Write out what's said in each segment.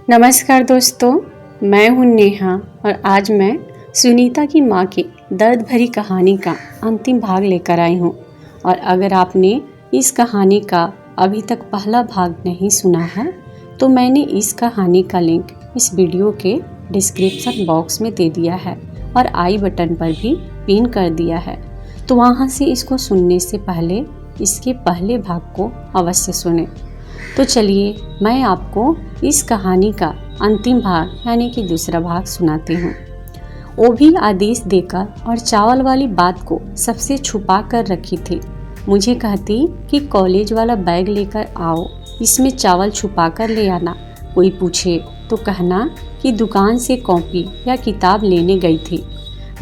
नमस्कार दोस्तों, मैं हूं नेहा और आज मैं सुनीता की माँ की दर्द भरी कहानी का अंतिम भाग लेकर आई हूं। और अगर आपने इस कहानी का अभी तक पहला भाग नहीं सुना है तो मैंने इस कहानी का लिंक इस वीडियो के डिस्क्रिप्शन बॉक्स में दे दिया है और आई बटन पर भी पिन कर दिया है, तो वहां से इसको सुनने से पहले इसके पहले भाग को अवश्य सुने। तो चलिए मैं आपको इस कहानी का अंतिम भाग यानी कि दूसरा भाग सुनाती हूँ। वो भी आदेश देकर और चावल वाली बात को सबसे छुपा कर रखी थी। मुझे कहती कि कॉलेज वाला बैग लेकर आओ, इसमें चावल छुपा कर ले आना। कोई पूछे तो कहना कि दुकान से कॉपी या किताब लेने गई थी।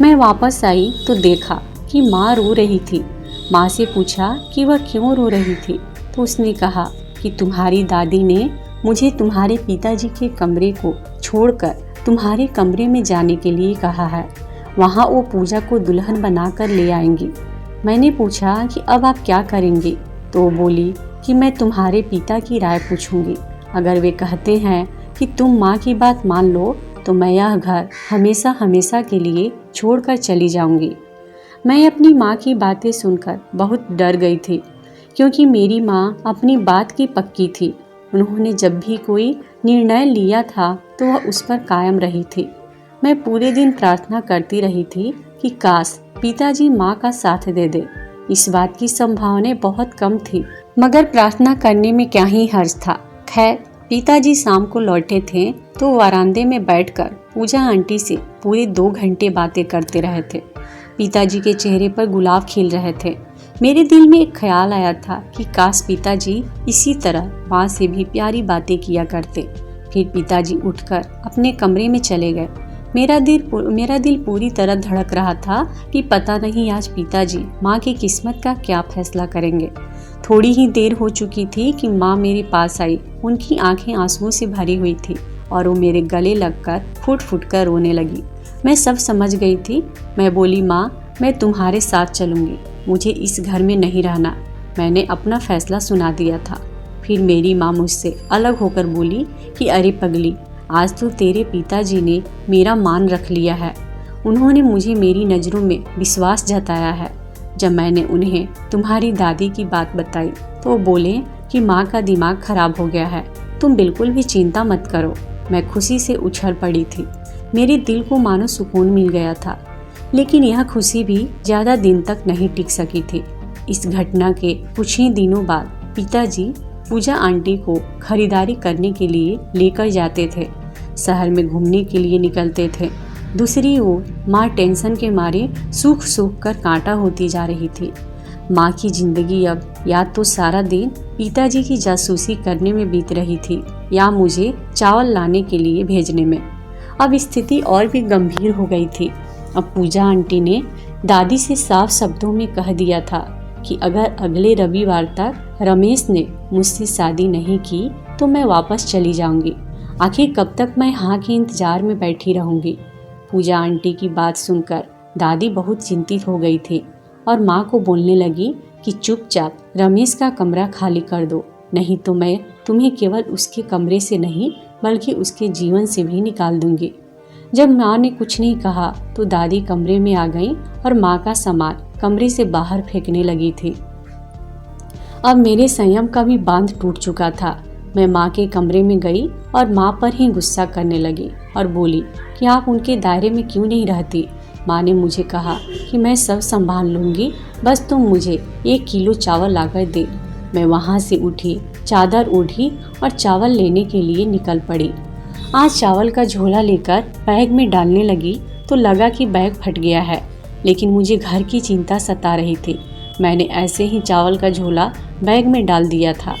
मैं वापस आई तो देखा कि माँ रो रही थी। माँ से पूछा कि वह क्यों रो रही थी तो उसने कहा कि तुम्हारी दादी ने मुझे तुम्हारे पिताजी के कमरे को छोड़कर तुम्हारे कमरे में जाने के लिए कहा है। वहाँ वो पूजा को दुल्हन बनाकर ले आएंगी। मैंने पूछा कि अब आप क्या करेंगे, तो वो बोली कि मैं तुम्हारे पिता की राय पूछूंगी। अगर वे कहते हैं कि तुम माँ की बात मान लो तो मैं यह घर हमेशा हमेशा के लिए छोड़कर चली जाऊंगी। मैं अपनी माँ की बातें सुनकर बहुत डर गई थी, क्योंकि मेरी माँ अपनी बात की पक्की थी। उन्होंने जब भी कोई निर्णय लिया था तो वह उस पर कायम रही थी। मैं पूरे दिन प्रार्थना करती रही थी कि काश पिताजी माँ का साथ दे दे। इस बात की संभावना बहुत कम थी, मगर प्रार्थना करने में क्या ही हर्ज था। खैर, पिताजी शाम को लौटे थे तो वरांदे में बैठकर पूजा आंटी से पूरे 2 घंटे बातें करते रहे थे। पिताजी के चेहरे पर गुलाब खिल रहे थे। मेरे दिल में एक ख्याल आया था कि काश पिताजी इसी तरह माँ से भी प्यारी बातें किया करते। फिर पिताजी उठकर अपने कमरे में चले गए। मेरा दिल पूरी तरह धड़क रहा था कि पता नहीं आज पिताजी माँ की किस्मत का क्या फैसला करेंगे। थोड़ी ही देर हो चुकी थी कि माँ मेरे पास आई। उनकी आंखें आंसुओं से भरी हुई थी और वो मेरे गले लगकर फुट फुट कर रोने लगी। मैं सब समझ गई थी। मैं बोली, माँ, मैं तुम्हारे साथ चलूंगी, मुझे इस घर में नहीं रहना। मैंने अपना फैसला सुना दिया था। फिर मेरी माँ मुझसे अलग होकर बोली कि अरे पगली, आज तो तेरे पिताजी ने मेरा मान रख लिया है। उन्होंने मुझे मेरी नज़रों में विश्वास जताया है। जब मैंने उन्हें तुम्हारी दादी की बात बताई तो वो बोले कि माँ का दिमाग खराब हो गया है, तुम बिल्कुल भी चिंता मत करो। मैं खुशी से उछल पड़ी थी। मेरे दिल को मानो सुकून मिल गया था। लेकिन यह खुशी भी ज़्यादा दिन तक नहीं टिक सकी थी। इस घटना के कुछ ही दिनों बाद पिताजी पूजा आंटी को खरीदारी करने के लिए लेकर जाते थे। शहर में घूमने के लिए निकलते थे। दूसरी ओर माँ टेंशन के मारे सूख सूख कर कांटा होती जा रही थी। माँ की जिंदगी अब या तो सारा दिन पिताजी की जासूसी करने में बीत रही थी या मुझे चावल लाने के लिए भेजने में। अब स्थिति और भी गंभीर हो गई थी। अब पूजा आंटी ने दादी से साफ शब्दों में कह दिया था कि अगर अगले रविवार तक रमेश ने मुझसे शादी नहीं की तो मैं वापस चली जाऊंगी। आखिर कब तक मैं हाँ के इंतजार में बैठी रहूंगी। पूजा आंटी की बात सुनकर दादी बहुत चिंतित हो गई थी और माँ को बोलने लगी कि चुपचाप रमेश का कमरा खाली कर दो, नहीं तो मैं तुम्हें केवल उसके कमरे से नहीं बल्कि उसके जीवन से भी निकाल दूंगी। जब माँ ने कुछ नहीं कहा तो दादी कमरे में आ गई और माँ का सामान कमरे से बाहर फेंकने लगी थी। अब मेरे संयम का भी बांध टूट चुका था। मैं माँ के कमरे में गई और माँ पर ही गुस्सा करने लगी और बोली कि आप उनके दायरे में क्यों नहीं रहती। माँ ने मुझे कहा कि मैं सब संभाल लूँगी, बस तुम मुझे 1 किलो चावल लाकर दे। मैं वहाँ से उठी, चादर ओढ़ी और चावल लेने के लिए निकल पड़ी। आज चावल का झोला लेकर बैग में डालने लगी तो लगा कि बैग फट गया है, लेकिन मुझे घर की चिंता सता रही थी। मैंने ऐसे ही चावल का झोला बैग में डाल दिया था।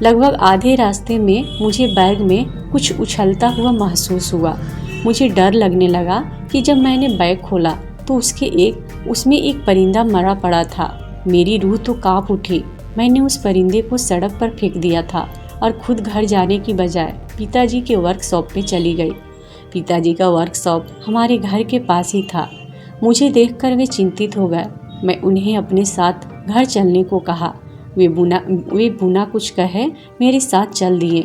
लगभग आधे रास्ते में मुझे बैग में कुछ उछलता हुआ महसूस हुआ। मुझे डर लगने लगा कि जब मैंने बैग खोला तो उसमें एक परिंदा मरा पड़ा था। मेरी रूह तो कांप उठी। मैंने उस परिंदे को सड़क पर फेंक दिया था और खुद घर जाने की बजाय पिताजी के वर्कशॉप में चली गई। पिताजी का वर्कशॉप हमारे घर के पास ही था। मुझे देखकर वे चिंतित हो गए। मैं उन्हें अपने साथ घर चलने को कहा। वे बिना कुछ कहे मेरे साथ चल दिए।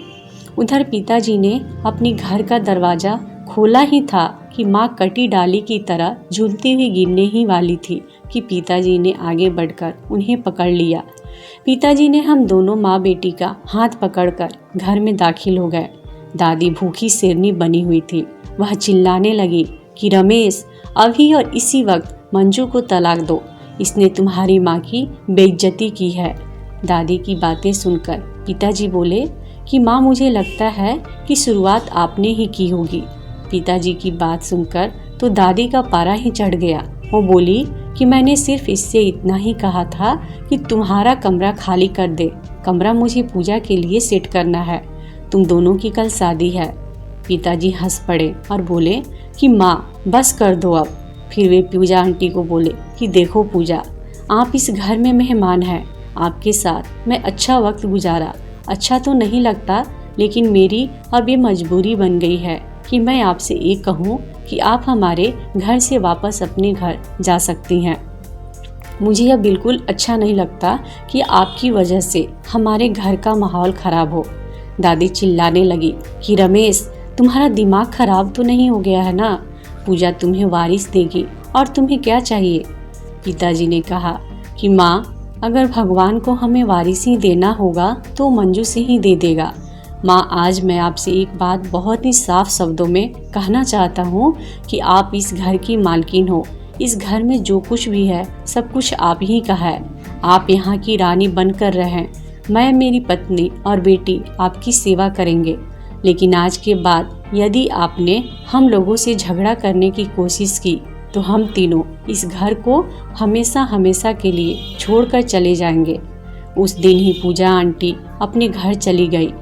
उधर पिताजी ने अपनी घर का दरवाज़ा खोला ही था कि माँ कटी डाली की तरह झूलती हुई गिरने ही वाली थी कि पिताजी ने आगे बढ़कर उन्हें पकड़ लिया। पिताजी ने हम दोनों माँ बेटी का हाथ पकड़कर घर में दाखिल हो गए। दादी भूखी शेरनी बनी हुई थी। वह चिल्लाने लगी कि रमेश, अभी और इसी वक्त मंजू को तलाक दो, इसने तुम्हारी माँ की बेइज्जती की है। दादी की बातें सुनकर पिताजी बोले कि माँ, मुझे लगता है कि शुरुआत आपने ही की होगी। पिताजी की बात सुनकर तो दादी का पारा ही चढ़ गया। वो बोली कि मैंने सिर्फ इससे इतना ही कहा था कि तुम्हारा कमरा खाली कर दे। कमरा मुझे पूजा के लिए सेट करना है। तुम दोनों की कल शादी है। पिताजी हंस पड़े और बोले कि माँ, बस कर दो अब। फिर वे पूजा आंटी को बोले कि देखो पूजा, आप इस घर में मेहमान हैं। आपके साथ मैं अच्छा वक्त गुजारा, अच्छा तो नहीं लगता, लेकिन मेरी अब ये मजबूरी बन गई है कि मैं आपसे ये कहूँ कि आप हमारे घर से वापस अपने घर जा सकती हैं। मुझे यह बिल्कुल अच्छा नहीं लगता कि आपकी वजह से हमारे घर का माहौल खराब हो। दादी चिल्लाने लगी कि रमेश, तुम्हारा दिमाग खराब तो नहीं हो गया है ना? पूजा तुम्हें वारिस देगी और तुम्हें क्या चाहिए? पिताजी ने कहा कि माँ, अगर भगवान को हमें वारिस ही देना होगा तो मंजू से ही दे देगा। माँ, आज मैं आपसे एक बात बहुत ही साफ शब्दों में कहना चाहता हूँ कि आप इस घर की मालकिन हो। इस घर में जो कुछ भी है सब कुछ आप ही का है। आप यहाँ की रानी बनकर रहें। मैं, मेरी पत्नी और बेटी आपकी सेवा करेंगे। लेकिन आज के बाद यदि आपने हम लोगों से झगड़ा करने की कोशिश की तो हम तीनों इस घर को हमेशा हमेशा के लिए छोड़कर चले जाएंगे। उस दिन ही पूजा आंटी अपने घर चली गई।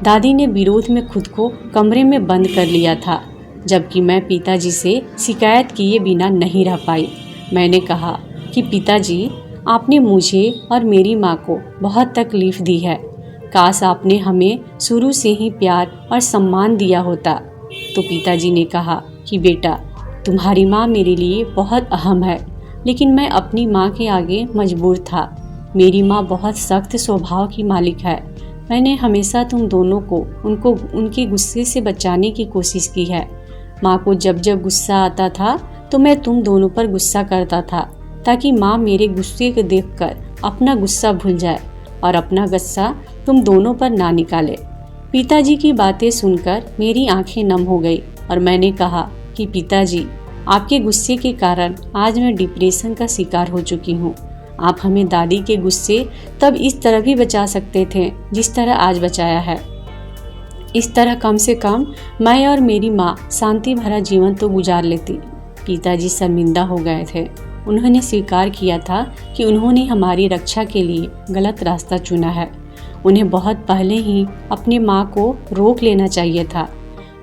दादी ने विरोध में खुद को कमरे में बंद कर लिया था, जबकि मैं पिताजी से शिकायत किए बिना नहीं रह पाई। मैंने कहा कि पिताजी, आपने मुझे और मेरी माँ को बहुत तकलीफ़ दी है। काश आपने हमें शुरू से ही प्यार और सम्मान दिया होता। तो पिताजी ने कहा कि बेटा, तुम्हारी माँ मेरे लिए बहुत अहम है, लेकिन मैं अपनी माँ के आगे मजबूर था। मेरी माँ बहुत सख्त स्वभाव की मालिक है। मैंने हमेशा तुम दोनों को उनके गुस्से से बचाने की कोशिश की है। माँ को जब जब गुस्सा आता था तो मैं तुम दोनों पर गुस्सा करता था, ताकि माँ मेरे गुस्से को देखकर अपना गुस्सा भूल जाए और अपना गुस्सा तुम दोनों पर ना निकाले। पिताजी की बातें सुनकर मेरी आंखें नम हो गई और मैंने कहा कि पिताजी, आपके गुस्से के कारण आज मैं डिप्रेशन का शिकार हो चुकी हूँ। आप हमें दादी के गुस्से तब इस तरह भी बचा सकते थे जिस तरह आज बचाया है। इस तरह कम से कम मैं और मेरी माँ शांति भरा जीवन तो गुजार लेती। पिताजी शर्मिंदा हो गए थे। उन्होंने स्वीकार किया था कि उन्होंने हमारी रक्षा के लिए गलत रास्ता चुना है। उन्हें बहुत पहले ही अपनी माँ को रोक लेना चाहिए था।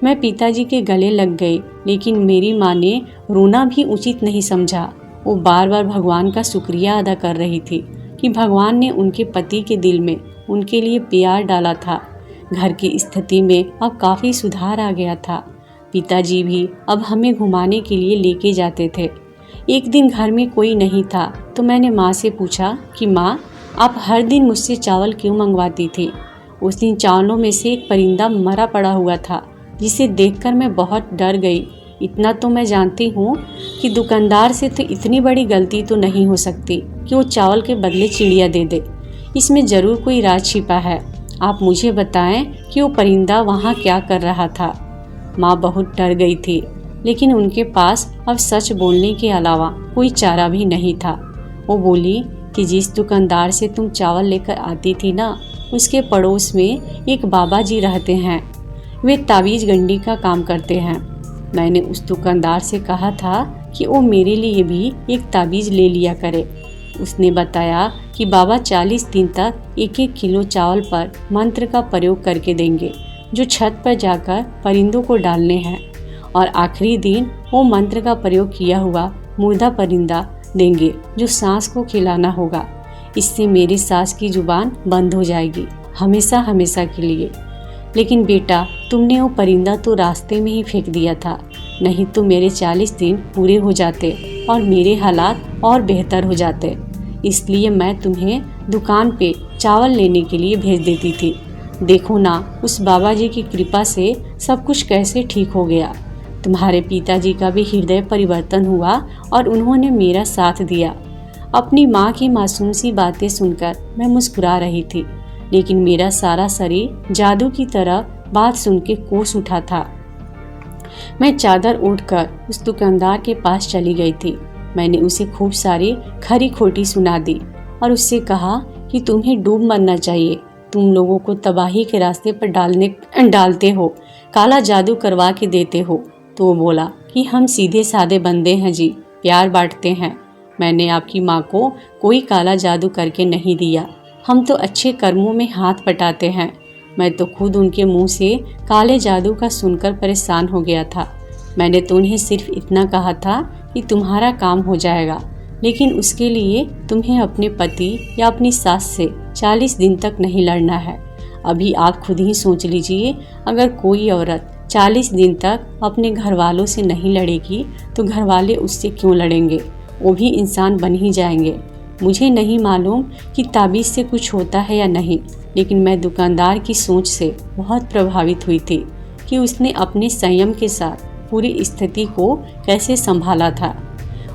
मैं पिताजी के गले लग गई, लेकिन मेरी माँ ने रोना भी उचित नहीं समझा। वो बार बार भगवान का शुक्रिया अदा कर रही थी कि भगवान ने उनके पति के दिल में उनके लिए प्यार डाला था। घर की स्थिति में अब काफ़ी सुधार आ गया था। पिताजी भी अब हमें घुमाने के लिए लेके जाते थे। एक दिन घर में कोई नहीं था तो मैंने माँ से पूछा कि माँ, आप हर दिन मुझसे चावल क्यों मंगवाती थी? उस दिन चावलों में से एक परिंदा मरा पड़ा हुआ था, जिसे देखकर मैं बहुत डर गई। इतना तो मैं जानती हूँ कि दुकानदार से तो इतनी बड़ी गलती तो नहीं हो सकती कि वो चावल के बदले चिड़िया दे दे। इसमें ज़रूर कोई राज छिपा है। आप मुझे बताएं कि वो परिंदा वहाँ क्या कर रहा था। माँ बहुत डर गई थी, लेकिन उनके पास अब सच बोलने के अलावा कोई चारा भी नहीं था। वो बोली कि जिस दुकानदार से तुम चावल लेकर आती थी ना, उसके पड़ोस में एक बाबा जी रहते हैं। वे ताबीज़ गंडी का काम करते हैं। मैंने उस दुकानदार से कहा था कि वो मेरे लिए भी एक ताबीज़ ले लिया करे। उसने बताया कि बाबा 40 दिन तक 1-1 किलो चावल पर मंत्र का प्रयोग करके देंगे, जो छत पर जाकर परिंदों को डालने हैं, और आखिरी दिन वो मंत्र का प्रयोग किया हुआ मुर्दा परिंदा देंगे, जो सांस को खिलाना होगा। इससे मेरी सास की जुबान बंद हो जाएगी, हमेशा हमेशा के लिए। लेकिन बेटा, तुमने वो परिंदा तो रास्ते में ही फेंक दिया था, नहीं तो मेरे 40 दिन पूरे हो जाते और मेरे हालात और बेहतर हो जाते। इसलिए मैं तुम्हें दुकान पे चावल लेने के लिए भेज देती थी। देखो ना, उस बाबा जी की कृपा से सब कुछ कैसे ठीक हो गया। तुम्हारे पिताजी का भी हृदय परिवर्तन हुआ और उन्होंने मेरा साथ दिया। अपनी माँ की मासूम सी बातें सुनकर मैं मुस्कुरा रही थी, लेकिन मेरा सारा शरीर जादू की तरह बात सुन के कोस उठा था। मैं चादर ओढ़कर उस दुकानदार के पास चली गई थी। मैंने उसे खूब सारी खरी खोटी सुना दी और उससे कहा कि तुम्हें डूब मरना चाहिए। तुम लोगों को तबाही के रास्ते पर डालते हो, काला जादू करवा के देते हो। तो वो बोला कि हम सीधे साधे बंदे हैं जी, प्यार बांटते हैं। मैंने आपकी माँ को कोई काला जादू करके नहीं दिया। हम तो अच्छे कर्मों में हाथ बटाते हैं। मैं तो खुद उनके मुंह से काले जादू का सुनकर परेशान हो गया था। मैंने तो उन्हें सिर्फ इतना कहा था कि तुम्हारा काम हो जाएगा, लेकिन उसके लिए तुम्हें अपने पति या अपनी सास से 40 दिन तक नहीं लड़ना है। अभी आप खुद ही सोच लीजिए, अगर कोई औरत 40 दिन तक अपने घर वालों से नहीं लड़ेगी तो घर वाले उससे क्यों लड़ेंगे? वो भी इंसान बन ही जाएंगे। मुझे नहीं मालूम कि ताबीज़ से कुछ होता है या नहीं, लेकिन मैं दुकानदार की सोच से बहुत प्रभावित हुई थी कि उसने अपने संयम के साथ पूरी स्थिति को कैसे संभाला था।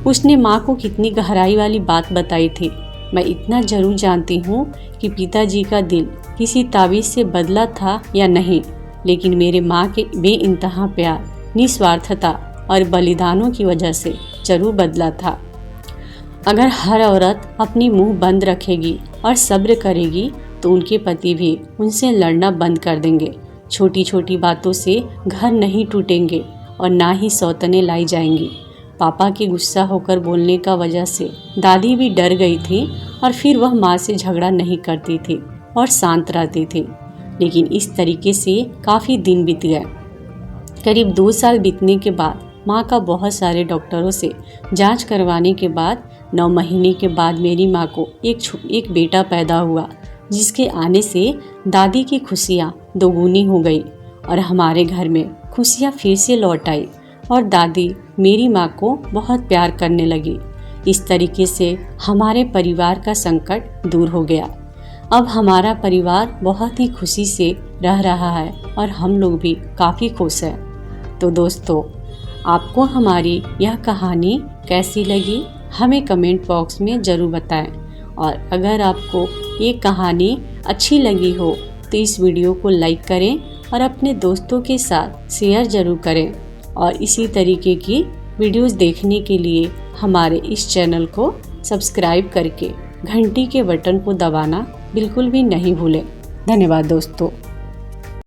उसने माँ को कितनी गहराई वाली बात बताई थी। मैं इतना जरूर जानती हूँ कि पिताजी का दिल किसी ताबीज़ से बदला था या नहीं, लेकिन मेरे माँ के बेइंतहा प्यार, निस्वार्थता और बलिदानों की वजह से जरूर बदला था। अगर हर औरत अपनी मुंह बंद रखेगी और सब्र करेगी तो उनके पति भी उनसे लड़ना बंद कर देंगे। छोटी छोटी बातों से घर नहीं टूटेंगे और ना ही सौतने लाई जाएंगी। पापा के गुस्सा होकर बोलने का वजह से दादी भी डर गई थी और फिर वह माँ से झगड़ा नहीं करती थी और शांत रहती थी। लेकिन इस तरीके से काफ़ी दिन बीत गए। करीब 2 साल बीतने के बाद माँ का बहुत सारे डॉक्टरों से जांच करवाने के बाद 9 महीने के बाद मेरी माँ को एक बेटा पैदा हुआ, जिसके आने से दादी की खुशियाँ दोगुनी हो गई और हमारे घर में खुशियाँ फिर से लौट आई और दादी मेरी माँ को बहुत प्यार करने लगी। इस तरीके से हमारे परिवार का संकट दूर हो गया। अब हमारा परिवार बहुत ही खुशी से रह रहा है और हम लोग भी काफ़ी खुश हैं। तो दोस्तों, आपको हमारी यह कहानी कैसी लगी हमें कमेंट बॉक्स में ज़रूर बताएं। और अगर आपको ये कहानी अच्छी लगी हो तो इस वीडियो को लाइक करें और अपने दोस्तों के साथ शेयर ज़रूर करें। और इसी तरीके की वीडियोस देखने के लिए हमारे इस चैनल को सब्सक्राइब करके घंटी के बटन को दबाना बिल्कुल भी नहीं भूलें। धन्यवाद दोस्तों।